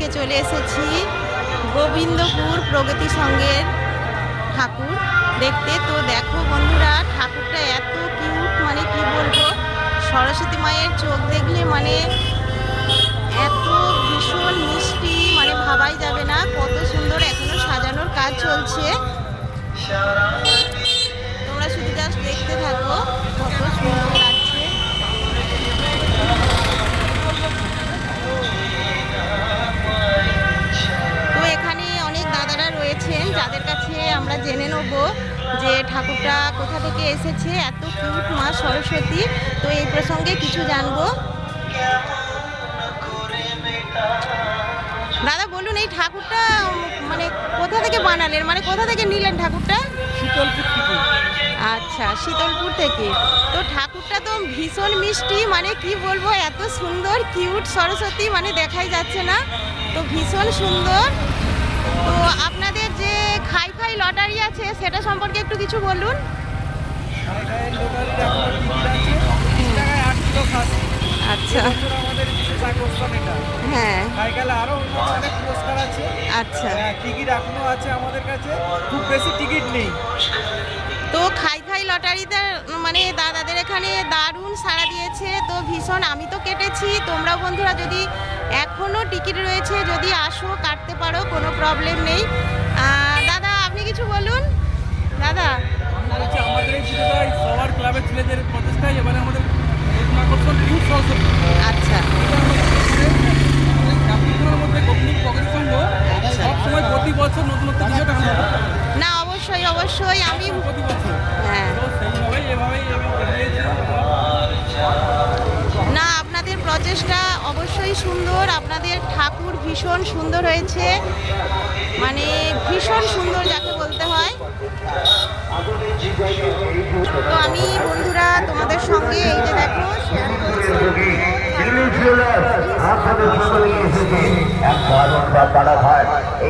নিয়ে চলে এসেছি গোবিন্দপুর প্রগতি সংঘের ঠাকুর দেখতে। তো দেখো বন্ধুরা, ঠাকুরটা এত কিউট, মানে কি বলবো, সরস্বতী মায়ের চোখ দেখলে মানে এত ভীষণ মিষ্টি, মানে ভাবাই যাবে না কত সুন্দর। এখনো সাজানোর কাজ চলছে, তোমরা শুধু জাস্ট দেখতে থাকো কত সুন্দর লাগছে। তো এখানে অনেক দাদারা রয়েছেন যাদের কাছে আমরা জেনে নেব যে ঠাকুরটা কোথা থেকে এসেছে, এত কিউট মা সরস্বতী। তো এই প্রসঙ্গে কিছু জানবো। দাদা বলুন, এই ঠাকুরটা মানে কোথা থেকে বানালেন, মানে কোথা থেকে নিলেন ঠাকুরটা? শীতলপুর থেকে। আচ্ছা, শীতলপুর থেকে। তো ঠাকুরটা তো ভীষণ মিষ্টি, মানে কি বলবো, এত সুন্দর কিউট সরস্বতী, মানে দেখাই যাচ্ছে না, তো ভীষণ সুন্দর। তো আপনাদের যে খাই খাই লটারি আছে সেটা সম্পর্কে একটু কিছু বলুন। আচ্ছা, হ্যাঁ, আচ্ছা, টিকিট এখনো আছে আমাদের কাছে, খুব বেশি টিকিট নেই। তো খাই খাই লটারিতে মানে দাদাদের এখানে দারুণ সাড়া দিয়েছে, তো ভীষণ। আমি তো কেটেছি, তোমরাও বন্ধুরা যদি এখনও টিকিট রয়েছে যদি আসো, কাটতে পারো, কোনো প্রবলেম নেই। দাদা আপনি কিছু বলুন। দাদা আমাদের এই পুজোটাই সবার ক্লাবের ছেলেদের প্রচেষ্টায় এবারে আমাদের আকর্ষণ কিউট সরস্বতী। আচ্ছা, মধ্যে গোবিন্দপুর প্রগতি সংঘ সবসময় প্রতি বছর নতুন নতুন কিছু না অবশ্যই অবশ্যই আমি প্রতি বছর, হ্যাঁ, তো সেইভাবেই এভাবেই না আপনাদের প্রচেষ্টা অবশ্যই সুন্দর, আপনাদের ঠাকুর ভীষণ সুন্দর হয়েছে, মানে ভীষণ সুন্দর যাকে বলতে হয়। তো আমি বন্ধুরা তোমাদের সঙ্গে এই যে দেখো শেয়ার করছি।